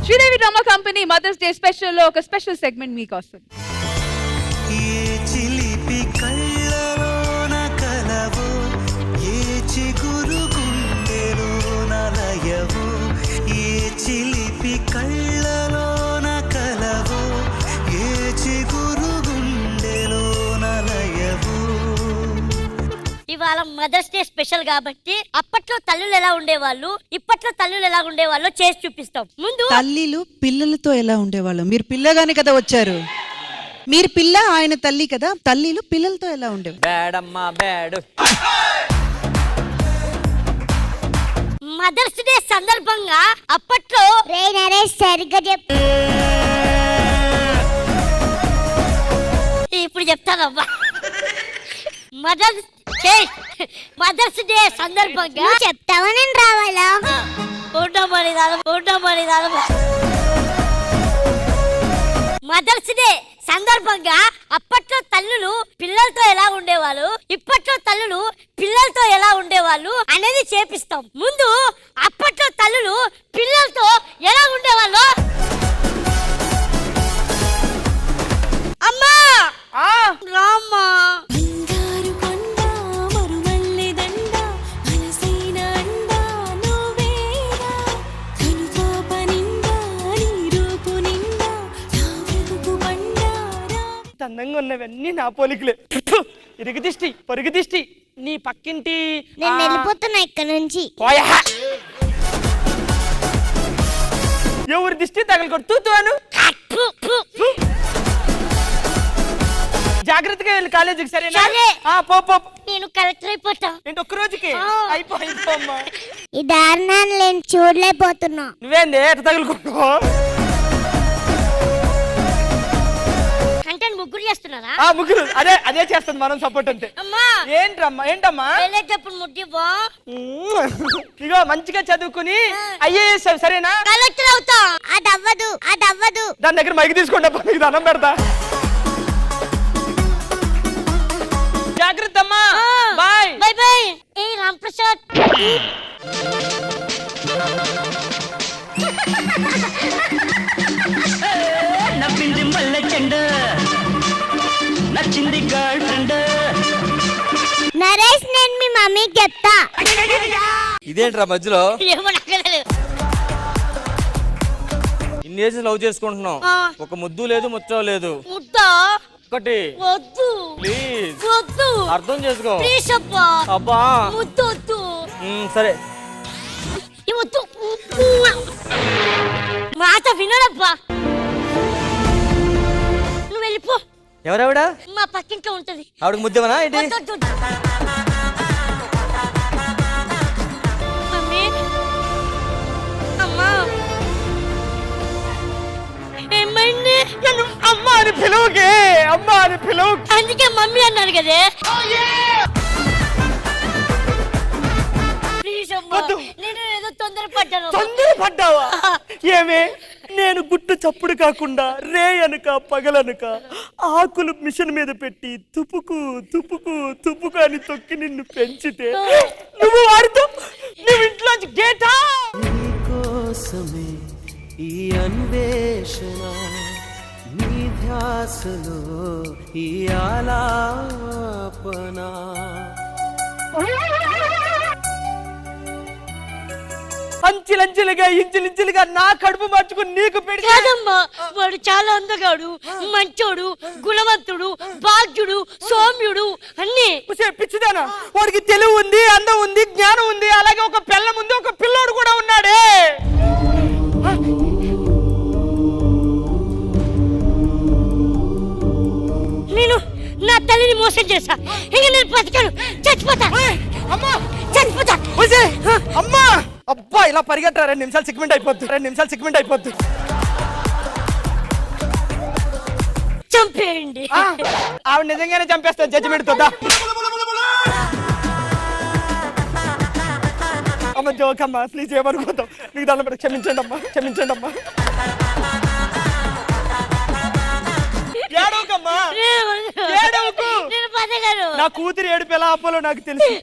Sridevi drama company mother's day special లో ఒక special segment మీకు వస్తుంది. ఇవాళ మదర్స్ డే స్పెషల్ కాబట్టి అప్పట్లో తల్లులు ఎలా ఉండేవాళ్ళు, ఇప్పట్లో తల్లులు ఎలా ఉండేవాళ్ళు చేసి చూపిస్తాం. ముందు తల్లిలు పిల్లలతో ఎలా ఉండేవాళ్ళు? మీరు పిల్లగానే కదా వచ్చారు, మీరు పిల్ల, ఆయన తల్లి కదా. తల్లిలు పిల్లలతో ఎలా ఉండేవాళ్ళు? మదర్స్ డే సందర్భంగా అప్పట్లో సరిగ్గా ఇప్పుడు చెప్తానమ్మా. మదర్స్ డే సందర్భంగా చెప్తావా నేను రావాలా? మదర్స్ డే సందర్భంగా అప్పట్లో తల్లులు పిల్లలతో ఎలా ఉండేవాళ్ళు, ఇప్పట్లో తల్లులు పిల్లలతో ఎలా ఉండేవాళ్ళు అనేది చేపిస్తాం. ముందు అప్పట్లో తల్లులు పిల్లలతో ఎలా ఉండేవాళ్ళు. అమ్మా రామ్మా, అందంగా ఉన్నవన్నీ నా పోలికలే. ఇరుగు దిష్టి పొరుగు దిష్టి నీ పక్కింటి. నేను వెళ్ళిపోతున్నా ఇక్కడ నుంచి. ఎవరి దిష్టి తగలకొడుతూను. జాగ్రత్తగా వెళ్ళి కాలేజీకి. సరేనా? నేను కలెక్టర్ అయిపోతా. ఏంటి ఒక్క రోజుకి అయిపోమ్మా. ఈ దారుణాన్ని నేను చూడలేకపోతున్నా. నువ్వేంది ఎట తగులుకుంటున్నావు? ముగ్గురు చేస్తున్నారా? ముగ్గురు అదే చేస్తుంది మనం సపోర్ట్ అంటే. ఏంటమ్మా వెళ్ళేటప్పుడు ముద్దివ్వా. ఇగో మంచిగా చదువుకుని ఐఏఎస్ సరేనా? కలెక్టర్ అవుతా. అది అవ్వదు. దాని దగ్గర మైకి తీసుకోండి, నీకు దండం పెడతా. జాగ్రత్త అమ్మా. Bye bye bye. ఏ రాంప్రసాద్, నవ్వింది మల్లె చెండ, నచ్చింది గర్ల్ ఫ్రెండ్. నరేష్, నేను మీ మమ్మీకి చెప్తా. ఇదేంట్రా మధ్యలో? ఇన్ని ఏజ్ లవ్ చేసుకుంటున్నాం, ఒక ముద్దు లేదు ముచ్చో లేదు. ఒకటి వద్దు ప్లీజ్, వద్దు, అర్థం చేసుకో ప్లీజ్. అబ్బా ముద్దు వద్దు. సరే వద్దు, మాట వినడబ్బా. నువ్వు వెళ్ళిపో. ఎవరెవడా? మా పక్కింట్లో ఉంటది. ఆవిడకి ముద్దేమనా ఏంటి? అమ్మా ఏమైంది? అమ్మా అని పిలువుకే, అమ్మా అని పిలువు. అందుకే మమ్మీ అన్నారు కదే. ప్లీజ్ అమ్మా, నేను ఏదో తొందరపడ్డావా? ఏమే, నేను గుట్టు చప్పుడు కాకుండా రే అనక పగలనక ఆకులు మిషన్ మీద పెట్టి తుపుకు తుపుకు తుపుకు అని తొక్కి నిన్ను పెంచితే నువ్వు వాడితో నువ్వు ఇంట్లోంచి గేటా. నీకోసమే ఈ అన్వేషణ, నీ ధ్యాసలో ఈ ఆలాపన. అంచెలంచెలుగా ఇంచెలించెలుగా నా కడుపు మార్చుకుని నీకు పెడతాడమ్మా. వాడు చాలా అందగాడు, మంచోడు, గుణవంతుడు, భాగ్యుడు, సౌమ్యుడు అన్ని. పిచ్చిదానా, వాడికి తెలివి ఉంది, అందం ఉంది, జ్ఞానం ఉంది, అలాగే ఒక పిల్ల ఉంది, ఒక పిల్లోడు కూడా ఉన్నాడే. నేను నా తల్లిని మోసం చేశా. ఇంక నేను బతకను, చచ్చిపోతా. అమ్మా చచ్చిపోతా. అమ్మా అబ్బా, ఇలా పరిగెట్టరా, 2 నిమిషాలు సిగ్మెంట్ అయిపోద్ది. చంపేయండి. ఆవిడ నిజంగానే చంపేస్తా జడ్జిమెంట్ తో. అమ్మ జోకమ్మా, ప్లీజ్ ఏమనుకోతాం, నీకు దాని పెట్టి క్షమించండి అమ్మా. నా కూతురు ఏడుపు ఎలా ఆపాలో నాకు తెలుసు.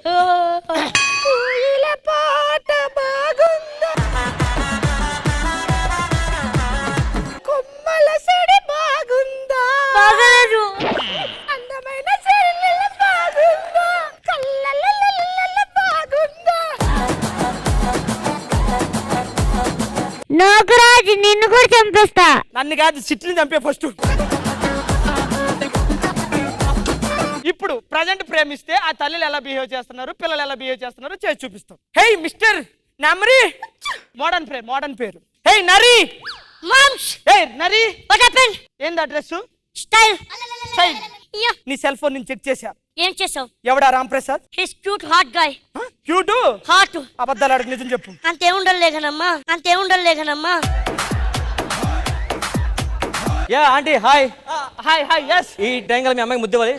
పాట బాగుందా? నాగరాజు నిన్ను కూడా చంపేస్తా. నన్ను కాదు సిట్ని చంపే ఫస్ట్. ఇప్పుడు ప్రజెంట్ ప్రేమిస్తే ఆ తల్లిలు ఎలా బిహేవ్ చేస్తున్నారు, పిల్లలు ఎలా బిహేవ్ చేస్తున్నారు చేసి చూపిస్తాం. హే మిస్టర్ నమరి, మోడర్న్ పేరు. హే నరి, మామ్స్ హే నరి, వాట్ హ్యాపెన్? ఏంది అడ్రస్? స్టైల్. యా. నీ సెల్ ఫోన్ నేను చెక్ చేశా. ఏం చేసావు? ఎవడా Ramprasad? His cute hot guy. Cute hot. అబద్ధాలు అడుగు, నిజం చెప్పు. అంతేముండలేగనమ్మా. Yeah aunty hi. Hi yes. ఈ టైం కల్లా మీ అమ్మాయికి ముద్దు ఇవ్వాలి.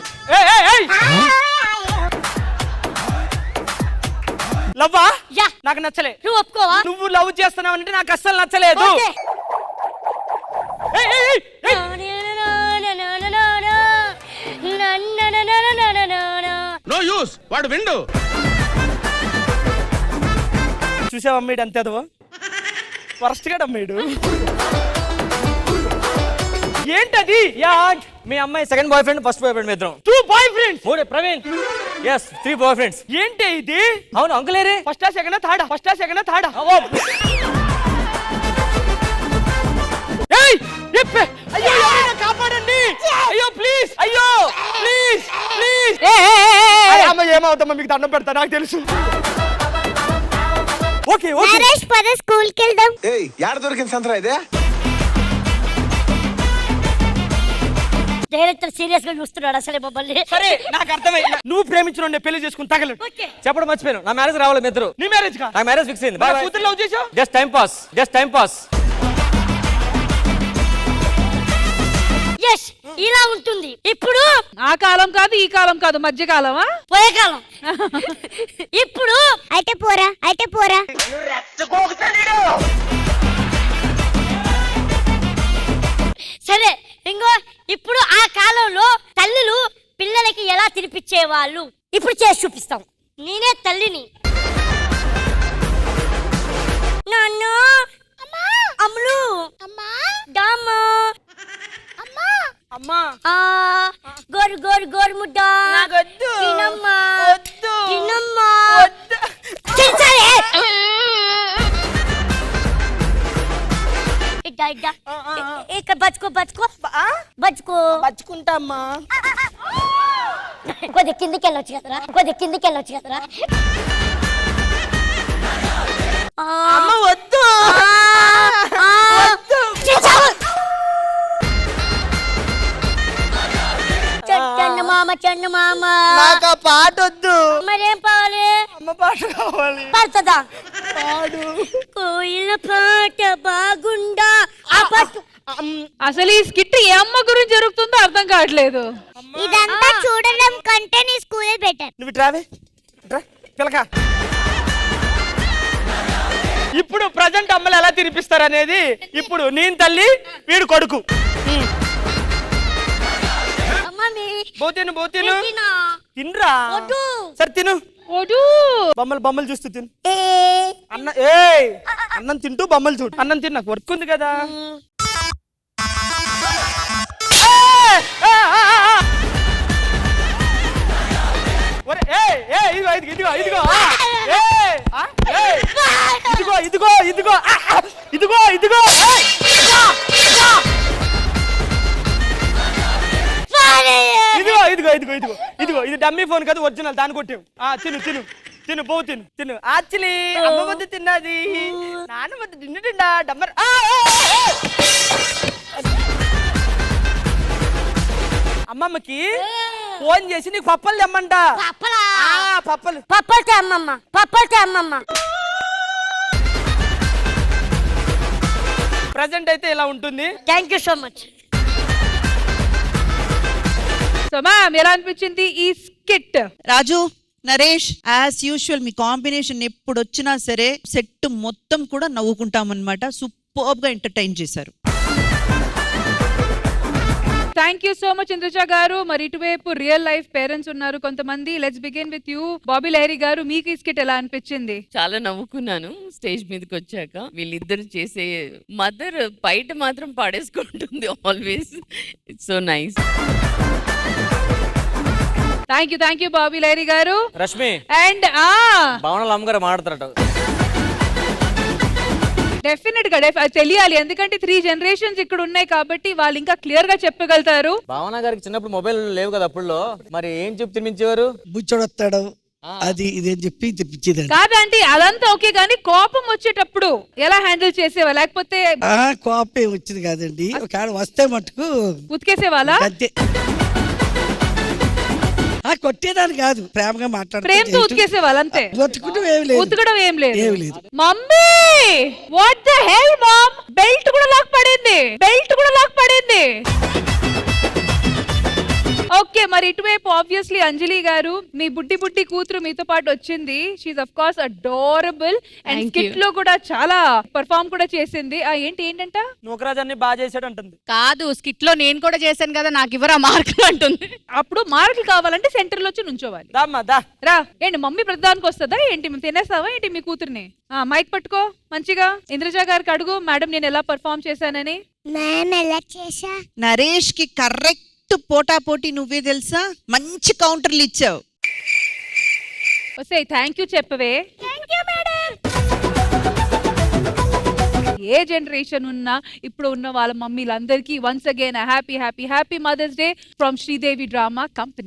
లవ్వా? యా. నాకు నచ్చలే. నువ్వు ఒప్పుకోవా? నువ్వు లవ్ చేస్తున్నావు అంటే నాకు అస్సలు నచ్చలేదు. ఓకే. ఏయ్, ఏయ్, ఏయ్, ఏయ్. నో యూస్ వాడు విండు. చూసావా అమ్మాయిడు అంతే అదవా వరస్ట్ గా అమ్మాయిడు. ఏంటది? యా ఆంట్ మీ అమ్మాయి second boyfriend, first boyfriend మీ ఇద్దరం. 2 బాయ్ ఫ్రెండ్స్. మూడే ప్రవీణ్. Yes 3 bye friends. ఏంటి ఇది? అవును అంకులేరే. ఫస్టా సెకండా థర్డా? ఏయ్ చెప్పే. అయ్యో ఎవరైనా కాపాడండి. అయ్యో ప్లీజ్. అమ్మ ఏమవుతామా మీకు దండం పెడతా, నాకు తెలుసు. ఓకే నరేష్ పద స్కూల్ కి వెళ్దాం. ఏయ్ యాడ దొరికింది సంతరా ఇదే? డైరెక్టర్ సీరియస్ గా చూస్తున్నాడు అసలే మమ్మల్ని. సరే నాకు అర్థమై. నువ్వు ప్రేమించిన పెళ్లి చేసుకుని తగలడు. ఓకే. చెప్పడం మర్చిపోయాను, నా మ్యారేజ్ రావాలి మీ ఇద్దరు. నీ మ్యారేజ్ కా? నా మ్యారేజ్ ఫిక్స్ అయింది. బాయ్. కూతురు లవ్ చేసావు? Just time pass. ఎస్ ఇలా ఉంటుంది. ఇప్పుడు ఆ కాలం కాదు, ఈ కాలం కాదు, మధ్య కాలమా? పోయే కాలం. ఇప్పుడు అయితే పోరా. సరే ఇంకో ఇప్పుడు ఆ కాలంలో తల్లులు పిల్లలకి ఎలా తినిపించేవాళ్ళు ఇప్పుడు చేసి చూపిస్తాం. నేనే తల్లిని. నాన్న, అమ్ములు, దామా, అమ్మా గోరు ముద్ద, నాకొద్దు. తినమ్మా, వద్దు. తినమ్మా. వద్దు. తినసాలే. ఇద్దా ఇక్కడ బచ్చుకో. బచ్చుకుంటా అమ్మా. కొద్ది కిందికి వెళ్ళొచ్చు కదరా. అమ్మ వద్దు. చెన్న మామ నాకు ఆ పాట వద్దు. మరేం పావాలి? అమ్మ పాట కావాలి. పడుతుందా? పాడు. కోయిల పాట బాగుండా. ఆ పాట అసలు ఈ స్కిట్ ఏ అమ్మ గురించి జరుగుతుందో అర్థం కావట్లేదు. ఇదంతా చూడడం కంటే నీ స్కూలే బెటర్. నువ్వు ట్రావే పిలక. ఇప్పుడు ప్రజెంట్ అమ్మలు ఎలా తినిపిస్తారు అనేది ఇప్పుడు నేను తల్లి వీడు కొడుకు. బోతేను తినరా. సరే తిను. బొమ్మలు చూస్తూ తిను. అన్నం తింటూ బొమ్మలు చూడు. అన్నం తిను, నాకు వర్క్ ఉంది కదా. ఇదిగో ఇది డమ్మీ ఫోన్ కదా, ఒరిజినల్. దాన్ని కొట్టావు. తిను బో తిను. యాక్చువల్లీ అమ్మ వద్ద తిన్నది, నాన్న వద్ద తిండా డమ్మర్. అమ్మమ్మకి ఫోన్ చేసి నీకు పప్పలు తెమ్మంట. పప్పలు అమ్మమ్మ. ప్రెసెంట్ అయితే ఇలా ఉంటుంది. Thank you so much. So ma'am ఎలా అనిపించింది ఈ స్కిట్? రాజు, నరేష్, యాజ్ యూజువల్ మీ కాంబినేషన్ ఎప్పుడు వచ్చినా సరే సెట్ మొత్తం కూడా నవ్వుకుంటామన్నమాట. సూపర్బ్ గా ఎంటర్టైన్ చేశారు. Thank you so much Indraja గారు. మరి ఇటువైపు రియల్ లైఫ్ పేరెంట్స్ ఉన్నారు కొంతమంది. Let's begin with you. Bobby Lahari గారు, మీకు ఈ స్కిట్ ఎలా అనిపించింది? చాలా నవ్వుకున్నాను స్టేజ్ మీదకి వచ్చాక. వీళ్ళిద్దరు చేసే మదర్ బయట మాత్రం పాడేసుకుంటుంది always. It's so nice. Thank you Bobby Lahari garu. Rashmi and భావనలు అమ్మగారు మాట్లాడతారట. డెఫినెట్ గా అది తెలియాలి, ఎందుకంటే 3 generations ఇక్కడ ఉన్నాయి కాబట్టి వాళ్ళు ఇంకా క్లియర్ గా చెప్పగలుగుతారు. భావన గారికి చిన్నప్పుడు మొబైల్ లేవు కదా అప్పుడులో, మరి ఏం చెప్పి తినిపించేవారు? బుచ్చొడొస్తాడు అది ఇదేం చెప్పి తెప్పించేదండి. కాదండి అదంతా ఓకే, కానీ కోపం వచ్చేటప్పుడు ఎలా హ్యాండిల్ చేసేవా, లేకపోతే కోపం వచ్చింది కాదండి, ఒకవేళ వస్తే మటుకు ఉతికేసేవాళ్ళా? అంతే. కొట్టేదాన్ని కాదు, ప్రేమగా ప్రేమతో ఉతికేసేవాళ్ళు అంతే. ఉతకడం ఏం లేదు. Mummy what the hell mom, belt కూడా లాక్ పడింది. ఓకే, మరి ఇటువైపు ఆబ్వియస్లీ అంజలి గారు, మీ బుడ్డి కూతురు మీతో పాటు వచ్చింది. She of course adorable and skit లో కూడా చాలా పర్ఫార్మ్ కూడా చేసింది. ఏంటంట నూకరాజ్ అన్ని బాగా చేసాడు అంటుంది. కాదు, స్కిట్ లో నేను కూడా చేశాను కదా, నాకు ఇవ్వరా మార్కులు అంటుంది. అప్పుడు మార్కులు కావాలంటే సెంటర్ లో వచ్చి నుంచోవాలి. రా ఏంటి మమ్మీ ప్రధానికి వస్తుందా ఏంటి, తినేస్తావా ఏంటి మీ కూతుర్ని? మైక్ పట్టుకో మంచిగా. ఇంద్రజ గారికి అడుగు, మేడం నేను ఎలా పర్ఫార్మ్ చేశానని. నరేష్ కి కరెక్ట్ పోటాపోటీ నువ్వే తెలుసా, మంచి కౌంటర్లు ఇచ్చావు. వస్తే థ్యాంక్ యూ చెప్పవే. ఏ జనరేషన్ ఉన్నా ఇప్పుడు ఉన్న వాళ్ళ మమ్మీలందరికీ once again happy mother's day from Sridevi drama company.